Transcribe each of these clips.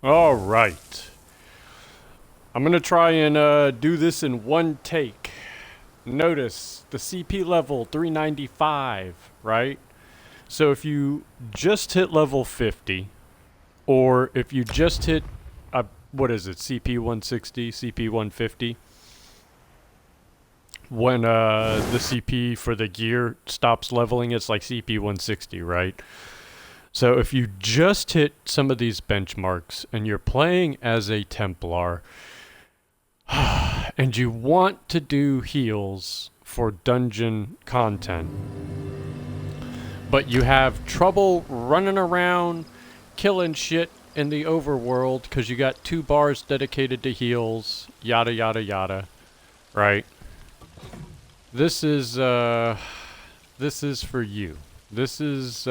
All right. I'm going to try and do this in one take. Notice the CP level 395, right? So if you just hit level 50, or if you just hit, what is it, CP 160, CP 150, when the CP for the gear stops leveling, it's like CP 160, right? So if you just hit some of these benchmarks and you're playing as a Templar, and you want to do heals for dungeon content, but you have trouble running around killing shit in the overworld because you got 2 bars dedicated to heals, yada yada yada, right? This is for you. This is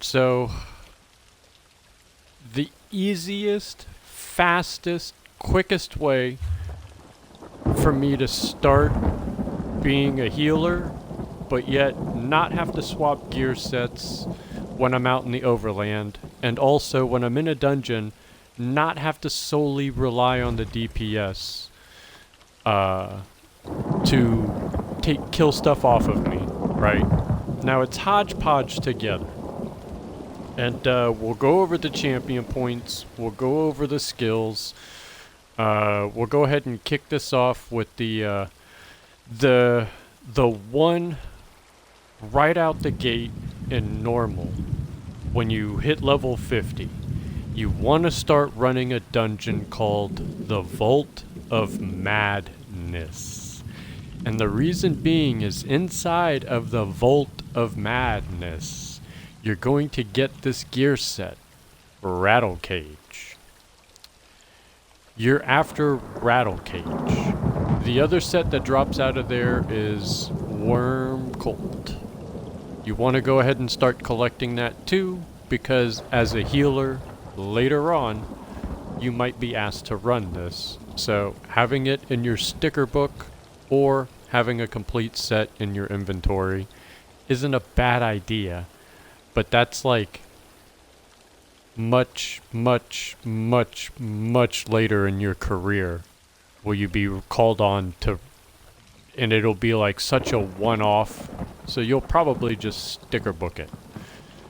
so the easiest, fastest, quickest way for me to start being a healer, but yet not have to swap gear sets when I'm out in the overland, and also when I'm in a dungeon, not have to solely rely on the DPS to kill stuff off of me, right? Now it's hodgepodge together. And we'll go over the champion points, we'll go over the skills, we'll go ahead and kick this off with the one right out the gate in normal. When you hit level 50, you want to start running a dungeon called the Vault of Madness. And the reason being is inside of the Vault of Madness, you're going to get this gear set, Rattle Cage. You're after Rattle Cage. The other set that drops out of there is Worm Colt. You want to go ahead and start collecting that too, because as a healer, later on, you might be asked to run this. So having it in your sticker book or having a complete set in your inventory isn't a bad idea, but that's like much, much, much, much later in your career will you be called on to, and it'll be like such a one-off, so you'll probably just sticker book it.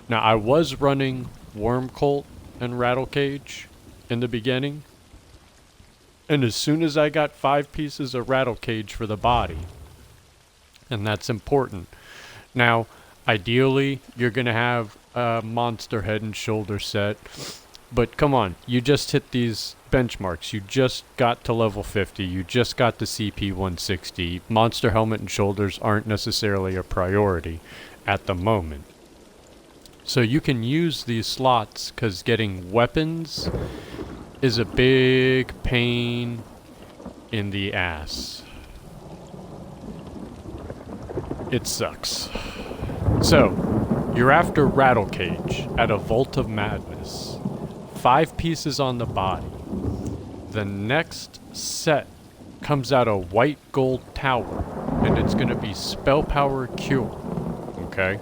Now, I was running Worm Colt and Rattle Cage in the beginning, and as soon as I got 5 pieces of Rattle Cage for the body, and that's important. Now, ideally, you're going to have a monster head and shoulder set, but come on, you just hit these benchmarks. You just got to level 50. You just got to CP 160. Monster helmet and shoulders aren't necessarily a priority at the moment. So you can use these slots because getting weapons is a big pain in the ass. It sucks. So, you're after Rattle Cage at a Vault of Madness. 5 pieces on the body. The next set comes out a white gold tower, and it's going to be Spell Power Cure. Okay?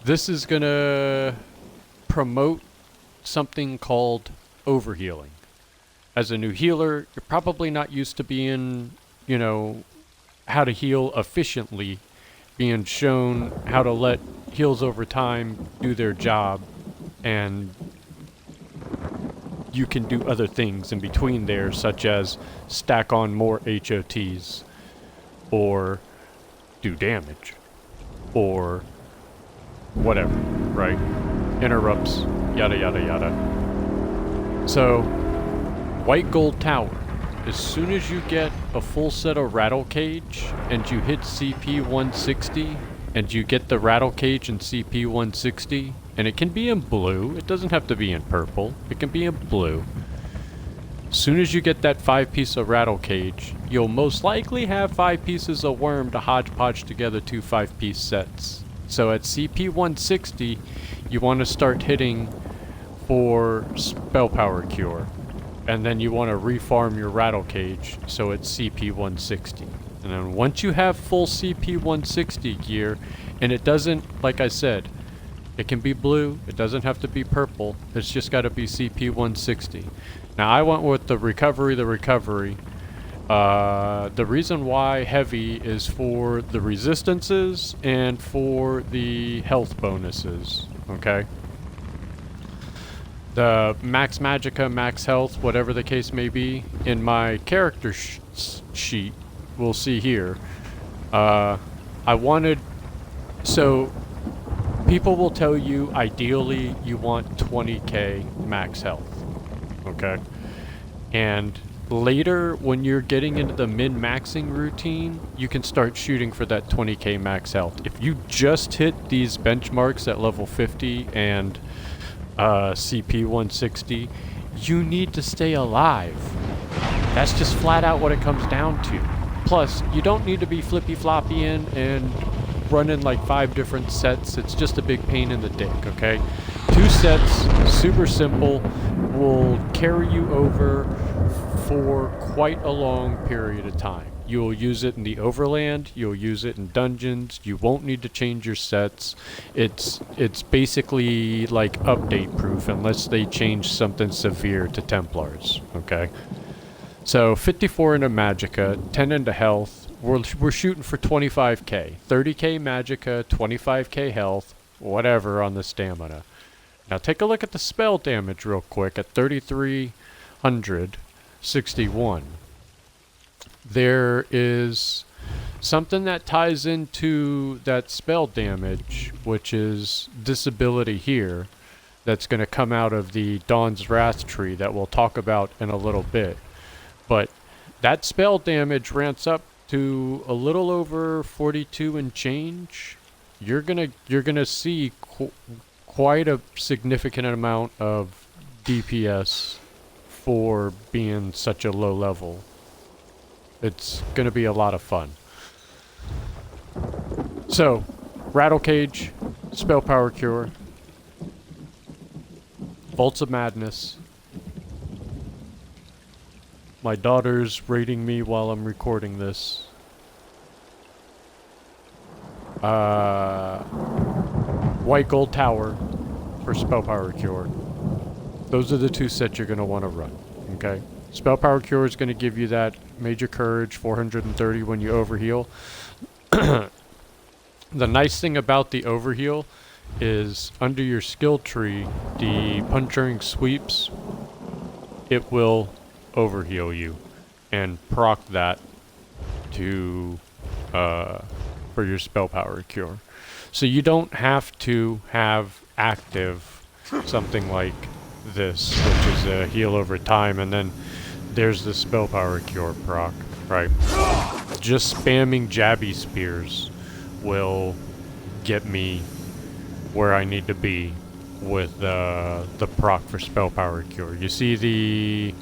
This is going to promote something called overhealing. As a new healer, you're probably not used to being, how to heal efficiently, being shown how to let heals over time do their job, and you can do other things in between there, such as stack on more HOTs, or do damage, or whatever, right? Interrupts, yada yada yada. So, White Gold Tower. As soon as you get a full set of Rattle Cage and you hit CP 160 and you get the Rattle Cage in CP 160, and it can be in blue, it doesn't have to be in purple, it can be in blue. As soon as you get that 5 piece of Rattle Cage, you'll most likely have 5 pieces of Worm to hodgepodge together 2 5-piece sets. So at CP 160, you want to start hitting for Spell Power Cure. And then you want to refarm your Rattle Cage, so it's CP 160. And then once you have full CP 160 gear, and it doesn't, like I said, It can be blue. It doesn't have to be purple. It's just got to be CP160. Now I went with the recovery. The reason why heavy is for the resistances and for the health bonuses. Okay. The max magicka, max health, whatever the case may be, in my character sheet, we'll see here. I wanted, so people will tell you ideally you want 20k max health, okay? And later when you're getting into the min-maxing routine, you can start shooting for that 20k max health. If you just hit these benchmarks at level 50 and CP 160, you need to stay alive. That's just flat out what it comes down to. Plus, you don't need to be flippy-floppying and running like 5 different sets. It's just a big pain in the dick, okay? 2 sets, super simple, will carry you over for quite a long period of time. You'll use it in the overland, you'll use it in dungeons, you won't need to change your sets. It's basically like update proof unless they change something severe to Templars, okay? So 54 into magicka, 10 into health, we're shooting for 25k. 30k magicka, 25k health, whatever on the stamina. Now take a look at the spell damage real quick at 3361. There is something that ties into that spell damage, which is this ability here, that's going to come out of the Dawn's Wrath tree that we'll talk about in a little bit. But that spell damage ramps up to a little over 42 and change. You're gonna see quite a significant amount of DPS for being such a low level. It's gonna be a lot of fun. So, Rattle Cage, Spell Power Cure, Bolts of Madness. My daughter's rating me while I'm recording this. White Gold Tower for Spell Power Cure. Those are the 2 sets you're gonna want to run. Okay. Spell Power Cure is going to give you that Major Courage 430 when you overheal. The nice thing about the overheal is under your skill tree, the Puncturing Sweeps, it will overheal you and proc that to for your Spell Power Cure. So you don't have to have active something like this, which is a heal over time, and then there's the Spell Power Cure proc, right? Just spamming jabby spears will get me where I need to be with the proc for Spell Power Cure. You see the...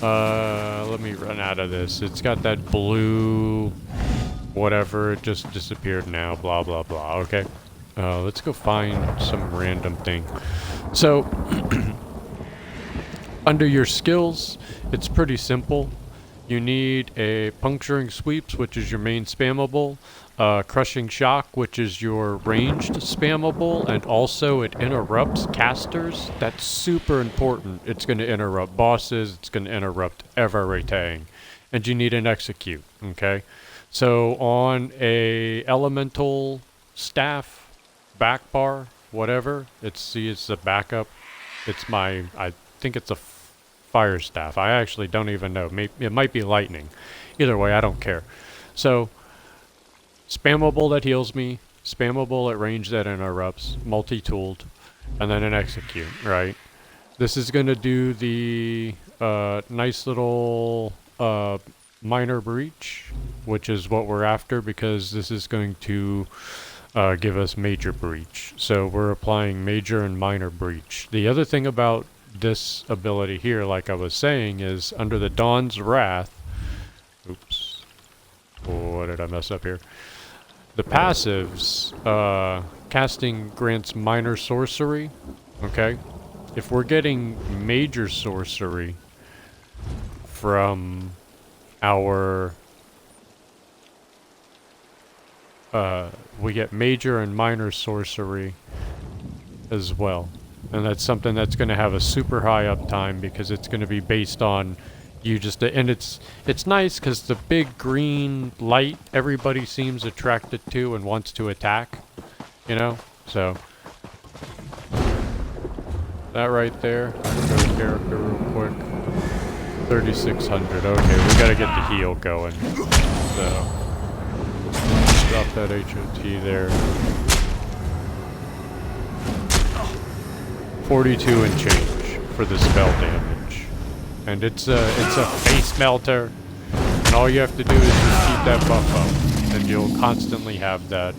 let me run out of this. It's got that blue... whatever, it just disappeared now, blah blah blah, okay? Let's go find some random thing. So... under your skills, it's pretty simple. You need a Puncturing Sweeps, which is your main spammable, Crushing Shock, which is your ranged spammable, and also it interrupts casters. That's super important. It's going to interrupt bosses, it's going to interrupt everything. And you need an Execute, okay? So on a elemental staff, back bar, whatever, it's the backup. It's my, I think it's a fire staff. I actually don't even know. It might be lightning. Either way, I don't care. So, spammable that heals me, spammable at range that interrupts, multi-tooled, and then an Execute, right? This is going to do the nice little minor breach, which is what we're after, because this is going to give us major breach. So we're applying major and minor breach. The other thing about this ability here, like I was saying, is under the Dawn's Wrath. Oops. What did I mess up here? The passives, casting grants minor sorcery. Okay? If we're getting major sorcery from our we get major and minor sorcery as well. And that's something that's going to have a super high uptime because it's going to be based on you just, and it's nice because the big green light everybody seems attracted to and wants to attack, you know? So that right there, go to character real quick. 3600. Okay, we gotta get the heal going. So drop that HOT there. 42 and change for the spell damage. And it's a face melter. And all you have to do is just keep that buff up. And you'll constantly have that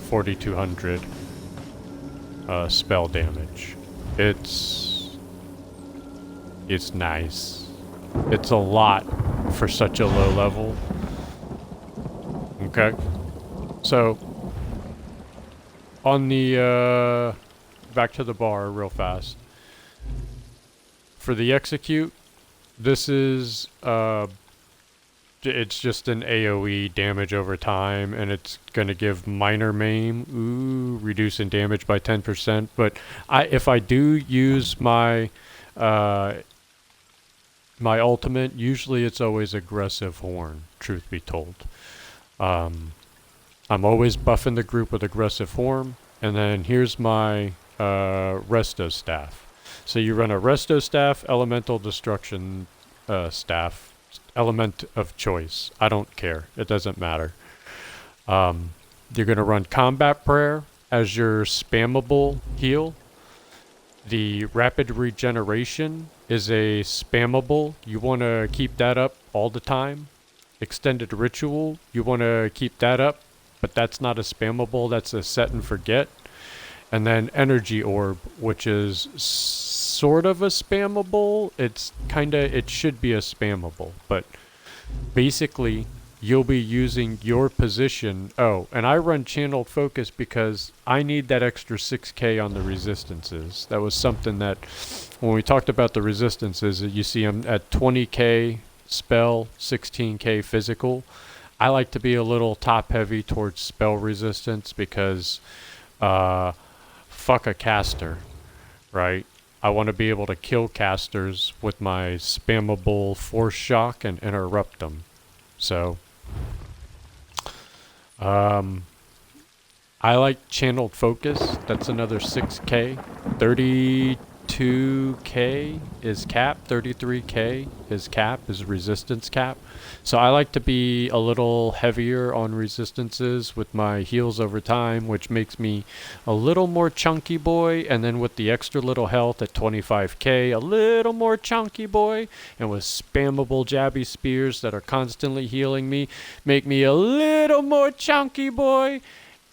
4200 spell damage. It's nice. It's a lot for such a low level. Okay. So on the back to the bar real fast. For the execute, this is it's just an AoE damage over time, and it's gonna give minor maim. Ooh, reducing damage by 10%. But if I do use my my ultimate, usually it's always aggressive horn, truth be told. I'm always buffing the group with aggressive horn, and then here's my resto staff. So you run a resto staff, elemental destruction staff, element of choice. I don't care. It doesn't matter. You're going to run combat prayer as your spammable heal. The rapid regeneration is a spammable. You want to keep that up all the time. Extended ritual, you want to keep that up, but that's not a spammable. That's a set and forget. And then energy orb, which is sort of a spammable. It should be a spammable, but basically you'll be using your position. Oh, and I run channeled focus because I need that extra 6k on the resistances. That was something that when we talked about the resistances, you see them at 20k spell, 16k physical. I like to be a little top heavy towards spell resistance because fuck a caster, right? I want to be able to kill casters with my spammable force shock and interrupt them. So I like channeled focus. That's another 6k. 32k is cap. 33k is cap, is resistance cap. So I like to be a little heavier on resistances with my heals over time, which makes me a little more chunky boy. And then with the extra little health at 25k, a little more chunky boy. And with spammable jabby spears that are constantly healing me, make me a little more chunky boy.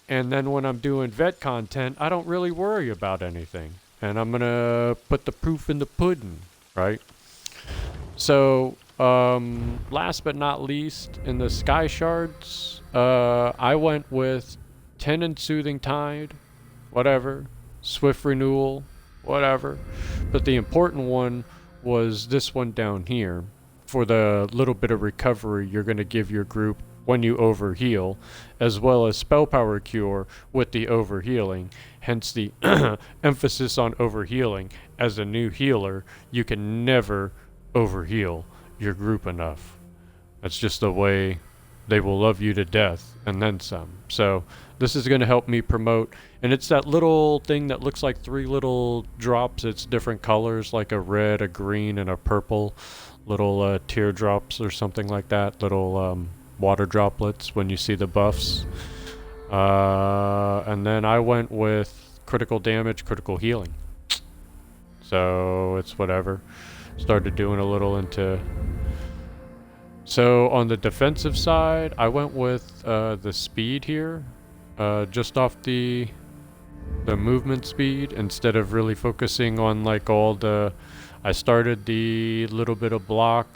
And then when I'm doing vet content, I don't really worry about anything. And I'm going to put the proof in the pudding, right? So last but not least, in the Sky Shards, I went with 10 in Soothing Tide, whatever, Swift Renewal, whatever. But the important one was this one down here. For the little bit of recovery you're going to give your group when you overheal, as well as Spell Power Cure with the overhealing. Hence the emphasis on overhealing. As a new healer, you can never overheal your group enough. That's just the way they will love you to death, and then some. So this is going to help me promote, and it's that little thing that looks like 3 little drops. It's different colors, like a red, a green, and a purple. Little teardrops or something like that. Little water droplets when you see the buffs. And then I went with critical damage, critical healing. So it's whatever. Started doing a little into... So on the defensive side, I went with the speed here. Just off the movement speed, instead of really focusing on like all the... I started the little bit of block.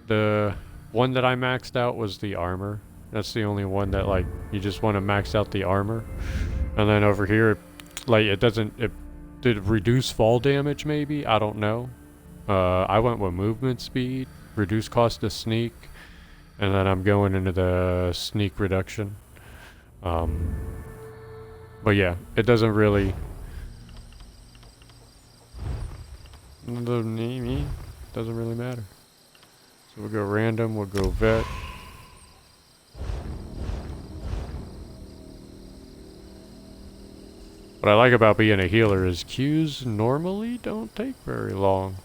The one that I maxed out was the armor. That's the only one that, like, you just want to max out the armor. And then over here, like, it did reduce fall damage maybe? I don't know. I went with movement speed, reduce cost to sneak, And then I'm going into the sneak reduction. But yeah, it doesn't really... Doesn't really matter. So we'll go random, we'll go vet. What I like about being a healer is queues normally don't take very long.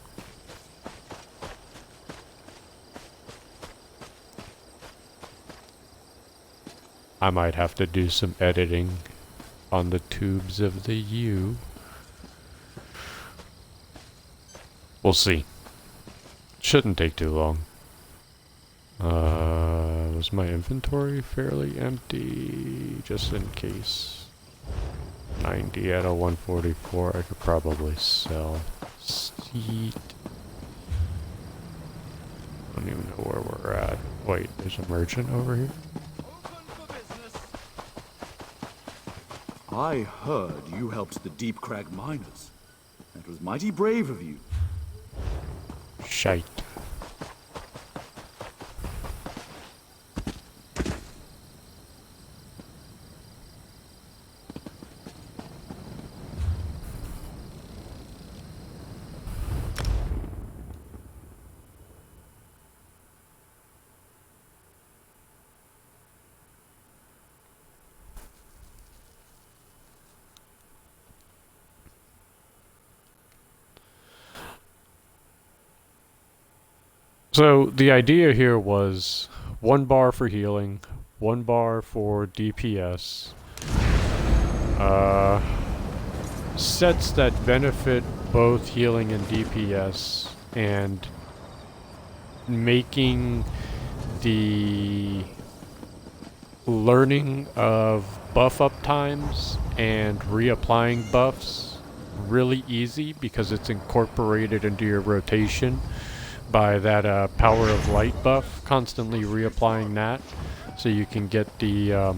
I might have to do some editing on the tubes of the U. We'll see. Shouldn't take too long. Was my inventory fairly empty? Just in case. 90 out of 144 I could probably sell. Seat. I don't even know where we're at. Wait, there's a merchant over here? I heard you helped the Deep Crag miners. That was mighty brave of you. Shite. So the idea here was 1 bar for healing, 1 bar for DPS, sets that benefit both healing and DPS, and making the learning of buff up times and reapplying buffs really easy because it's incorporated into your rotation by that power of light buff, constantly reapplying that, so you can get the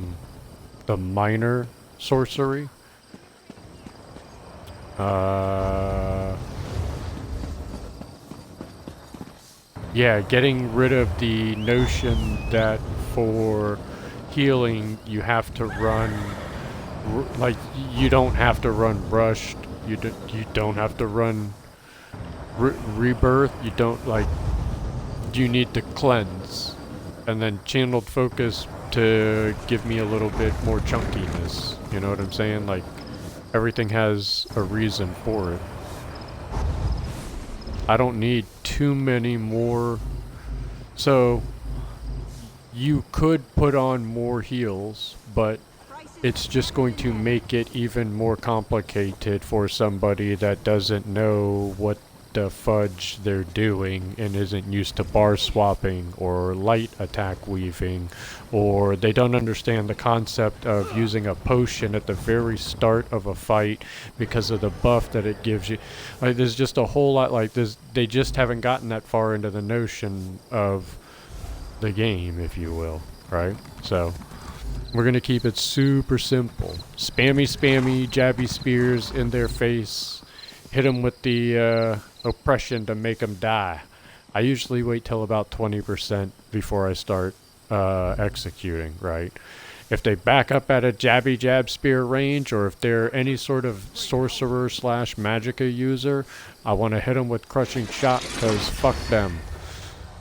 minor sorcery. Yeah, getting rid of the notion that for healing you have to run, like, you don't have to run rushed, you don't have to run rebirth, you don't, like, you need to cleanse, and then channeled focus to give me a little bit more chunkiness, you know what I'm saying? Like, everything has a reason for it. I don't need too many more, so you could put on more heals, but it's just going to make it even more complicated for somebody that doesn't know what the fudge they're doing and isn't used to bar swapping or light attack weaving, or they don't understand the concept of using a potion at the very start of a fight because of the buff that it gives you. Like, there's just a whole lot like this. They just haven't gotten that far into the notion of the game, if you will, right? So we're gonna keep it super simple. Spammy, jabby spears in their face. Hit them with the oppression to make them die. I usually wait till about 20% before I start executing, right? If they back up at a jabby jab spear range, or if they're any sort of sorcerer slash magicka user, I want to hit them with crushing shot, because fuck them,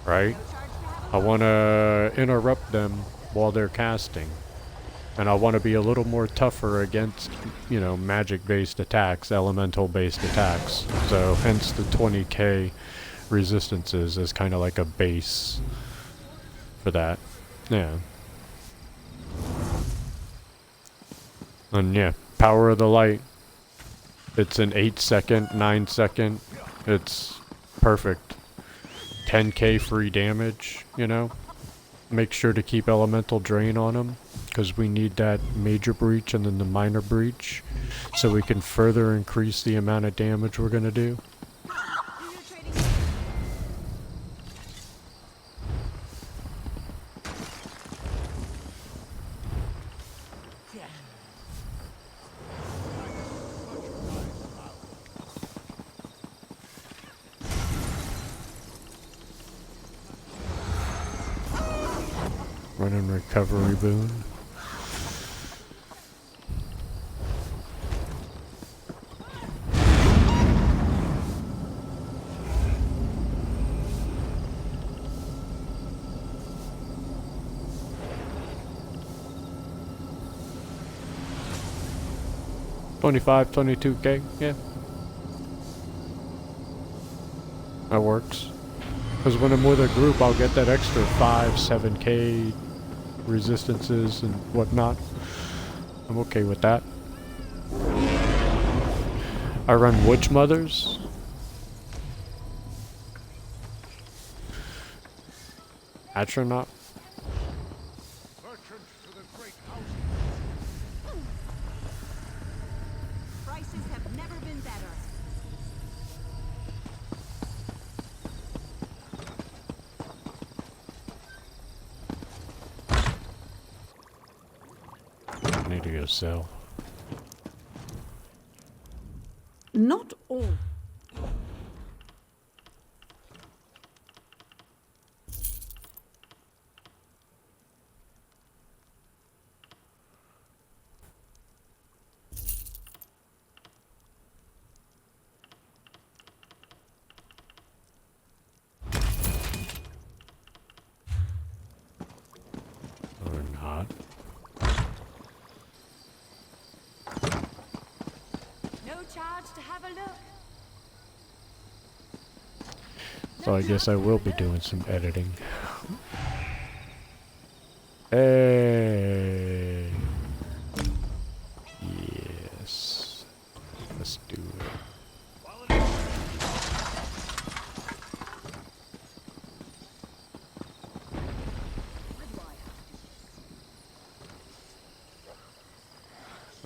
right? I want to interrupt them while they're casting. And I want to be a little more tougher against, you know, magic-based attacks, elemental-based attacks. So hence the 20k resistances as kind of like a base for that. Yeah. And yeah, power of the light. It's an 8-second, 9-second. It's perfect. 10k free damage, you know? Make sure to keep elemental drain on them, because we need that major breach and then the minor breach, so we can further increase the amount of damage we're going to do. Running recovery boon. $22K, yeah. That works. Because when I'm with a group, I'll get that extra 7K resistances and whatnot. I'm okay with that. I run Witch Mothers. Astronaut. Prices have never been better. I need to go sell. Not all. Or not. No charge to have a look. So I guess I will be doing some editing. Hey. Yes. Let's do it.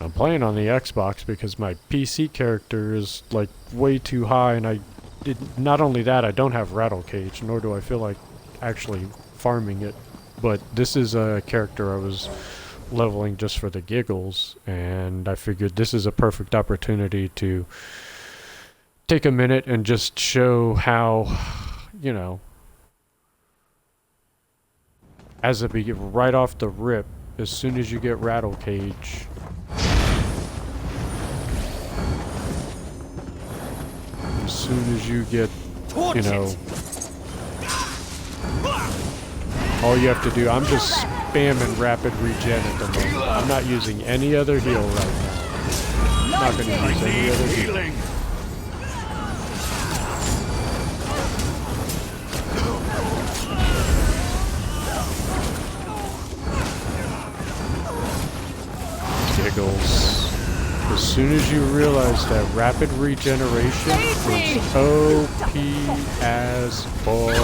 I'm playing on the Xbox because my PC character is like way too high, and I did not only that, I don't have Rattle Cage, nor do I feel like actually farming it. But this is a character I was leveling just for the giggles, and I figured this is a perfect opportunity to take a minute and just show how, you know, as a right off the rip, as soon as you get Rattle Cage, as soon as you get, you know, all you have to do, I'm just spamming rapid regen at the moment. I'm not using any other heal right now. I'm not going to use any other heal. Giggles. As soon as you realize that rapid regeneration is OP as fuck.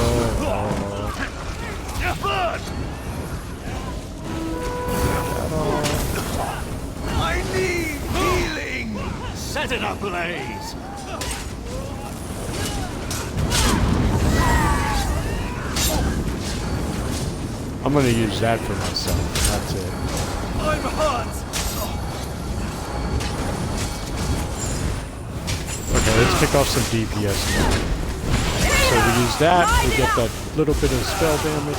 I need healing! Set it ablaze! I'm gonna use that for myself. That's it. I'm hurt! Okay, let's kick off some DPS now. So we use that, we get that little bit of spell damage.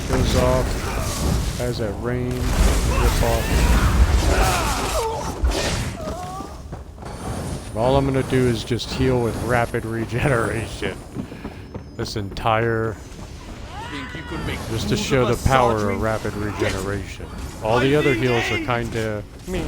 It goes off, has that rain, rip off. All I'm gonna do is just heal with rapid regeneration. This entire, just to show the power of rapid regeneration. All the other heals are kinda meh.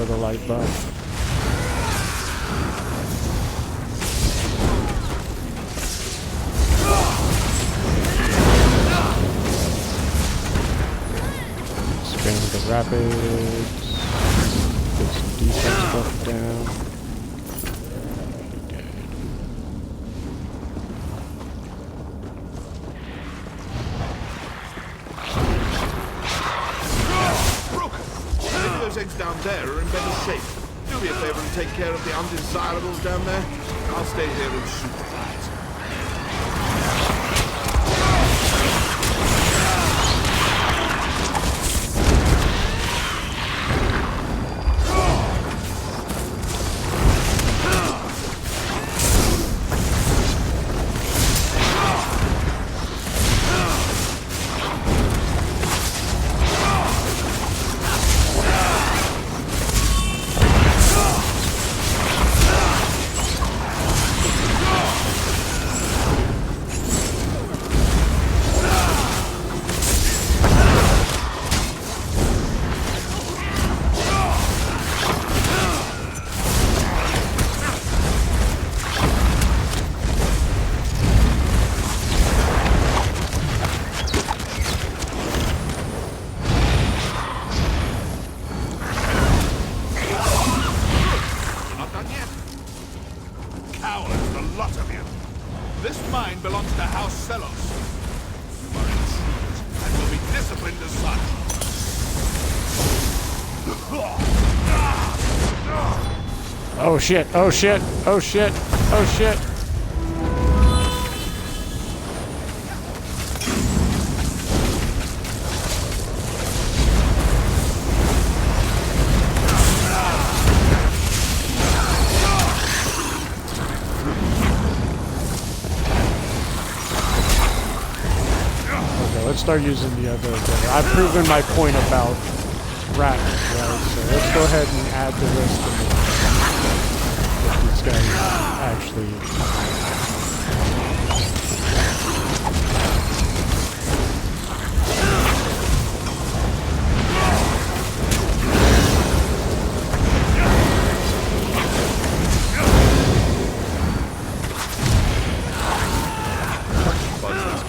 the light buff. Spam the rapids. Get some defense buff down. Eggs down there are in better shape. Do me a favor and take care of the undesirables down there. I'll stay here and shoot the flies. Oh shit, oh shit, oh shit, oh shit. Okay, let's start using the other. I've proven my point about rats, right? So let's go ahead and add the rest of it. These guys actually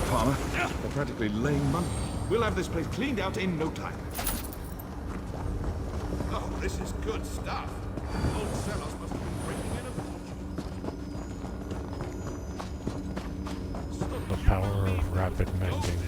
Palmer. They're practically laying money. We'll have this place cleaned out in no time. Oh, this is good stuff. Old Celos must have been breaking in a the power of rapid mending.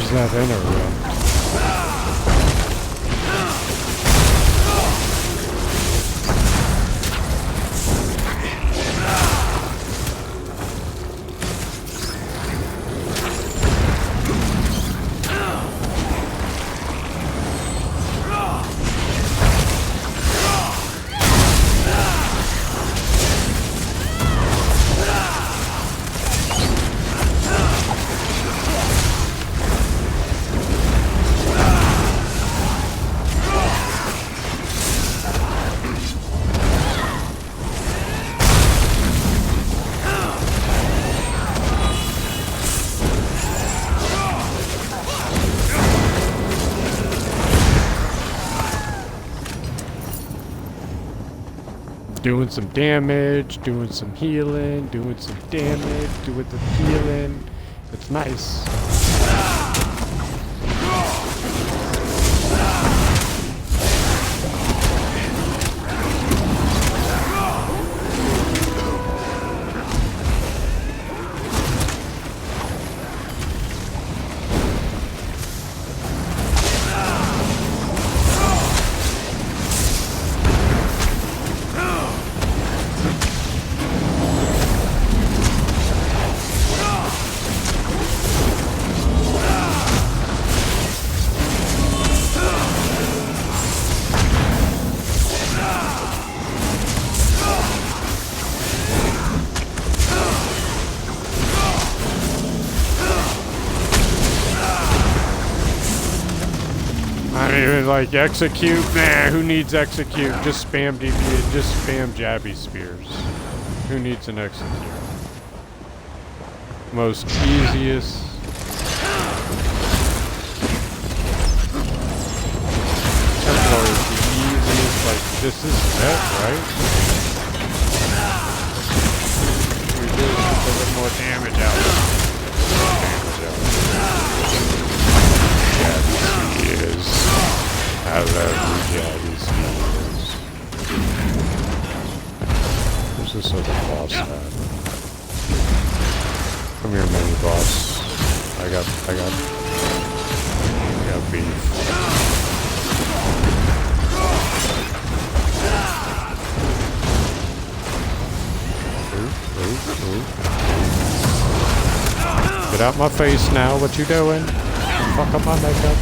That in a row. Doing some damage, doing some healing, doing some damage, doing the healing, It's nice. I don't even like execute. Nah, who needs execute? Just spam DPS, just spam jabby spears. Who needs an execute? Most easiest. Templar is the easiest. Like this is net, right? We do a little more damage out. Is. I love you, Jabby Spears. Where's this other boss at? Come here, mini boss. I got beef. Ooh. Get out my face now, what you doing? Fuck up my makeup.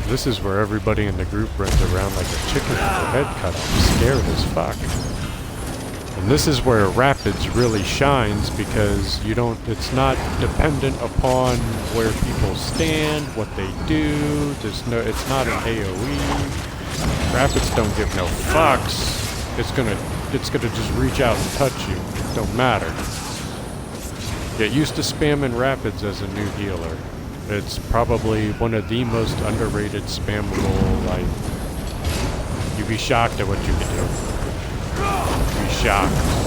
This is where everybody in the group runs around like a chicken with their head cut off, scared as fuck. And this is where Rapids really shines because you don't, it's not dependent upon where people stand, what they do, there's no, it's not an AoE. Rapids don't give no fucks. It's gonna just reach out and touch you. Don't matter. Get used to spamming Rapids as a new healer. It's probably one of the most underrated spammable, like, you'd be shocked at what you can do. You'd be shocked.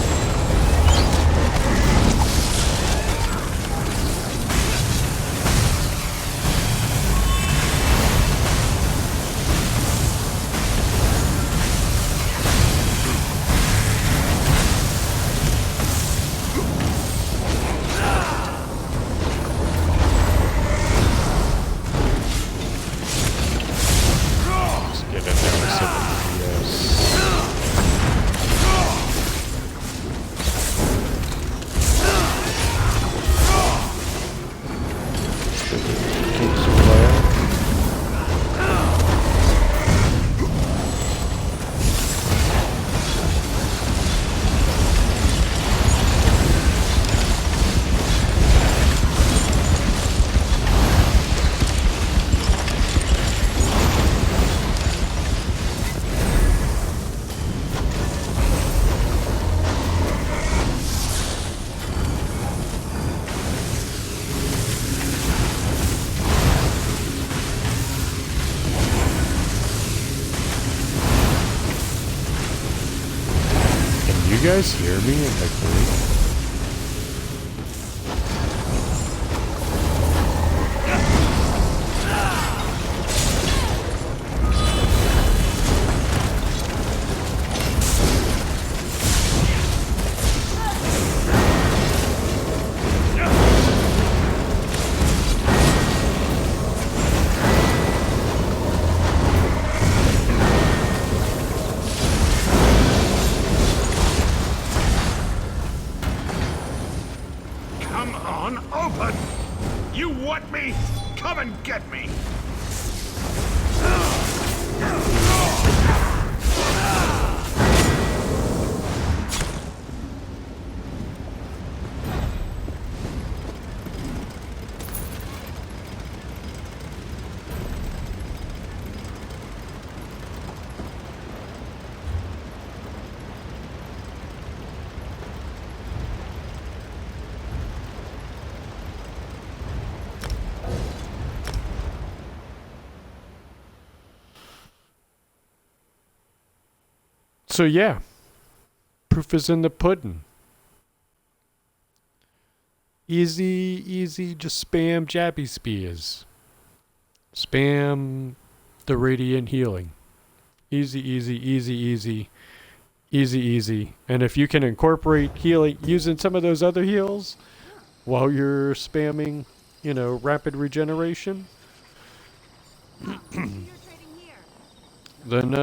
You guys hear me in the group? Open! You want me? Come and get me! So yeah, proof is in the pudding. Easy, just spam jabby spears. Spam the radiant healing. Easy. And if you can incorporate healing using some of those other heals while you're spamming, rapid regeneration, You're trading here. then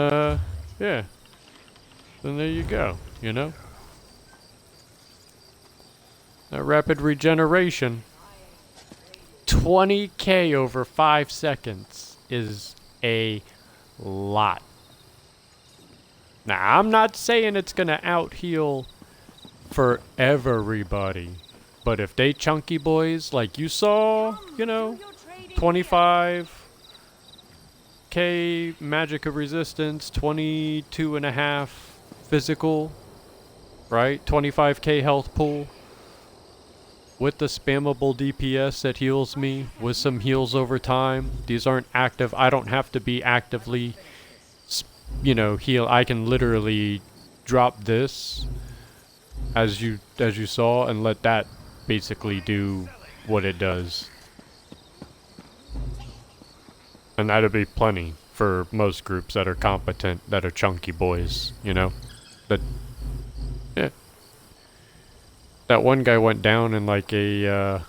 yeah. Then there you go, That rapid regeneration, 20k over 5 seconds is a lot. Now, I'm not saying it's gonna out heal for everybody, but if they chunky boys like you saw, You're trading 25k magica resistance, 22.5 physical, right? 25k health pool with the spammable DPS that heals me with some heals over time. These aren't active. I don't have to be actively heal. I can literally drop this as you saw and let that basically do what it does. And that'd be plenty for most groups that are competent, that are chunky boys, That yeah. That one guy went down in like a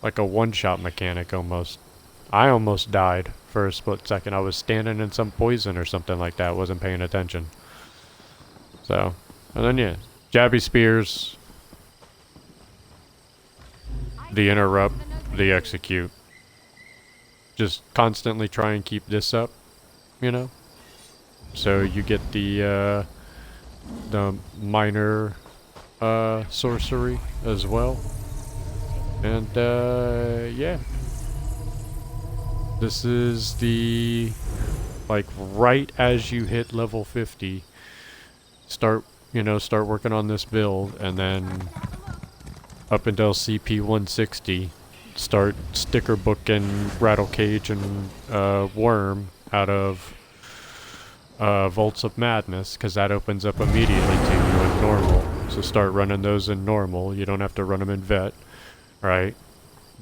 like a one-shot mechanic almost. I almost died for a split second. I was standing in some poison or something like that. Wasn't paying attention. So, and then yeah, jabby spears, the interrupt, the execute. Just constantly try and keep this up, So you get the minor sorcery as well. And yeah. This is the, like, right as you hit level 50, start working on this build, and then up until CP 160, start sticker booking Rattle Cage and Worm out of Vaults of Madness, because that opens up immediately to you in normal. So start running those in normal. You don't have to run them in vet, right?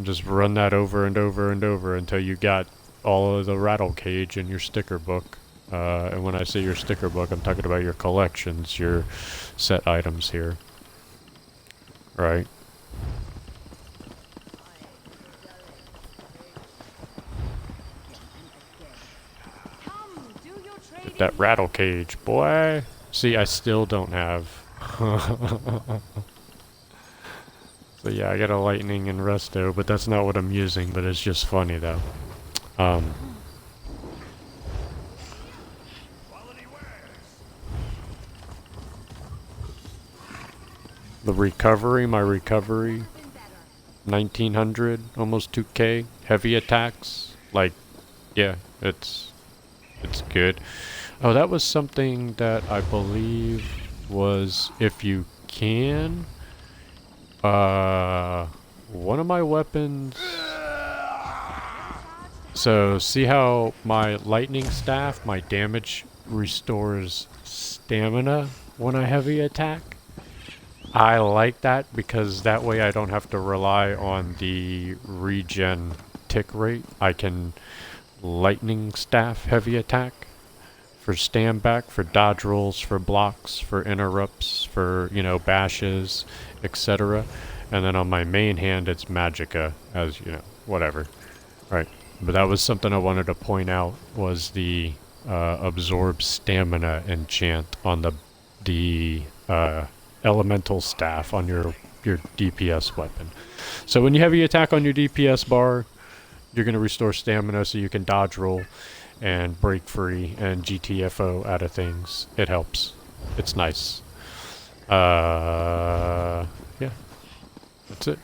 Just run that over and over and over until you got all of the Rattle Cage in your sticker book. And when I say your sticker book, I'm talking about your collections, your set items here. Right? Come, do your trading. That Rattle Cage, boy. See, I still don't have. So yeah, I got a lightning and resto, but that's not what I'm using, but it's just funny though. The recovery, my recovery, 1900, almost 2k, heavy attacks, like, yeah, it's good. Oh, that was something that I believe was, if you can, one of my weapons. So see how my lightning staff, my damage restores stamina when I heavy attack? I like that because that way I don't have to rely on the regen tick rate. I can lightning staff heavy attack for stand back, for dodge rolls, for blocks, for interrupts, for, bashes, etc. And then on my main hand it's magicka, as, whatever. Right. But that was something I wanted to point out, was the absorb stamina enchant on the elemental staff on your DPS weapon. So when you heavy attack on your DPS bar, you're going to restore stamina so you can dodge roll and break free and GTFO out of things. It helps. It's nice. Yeah. That's it.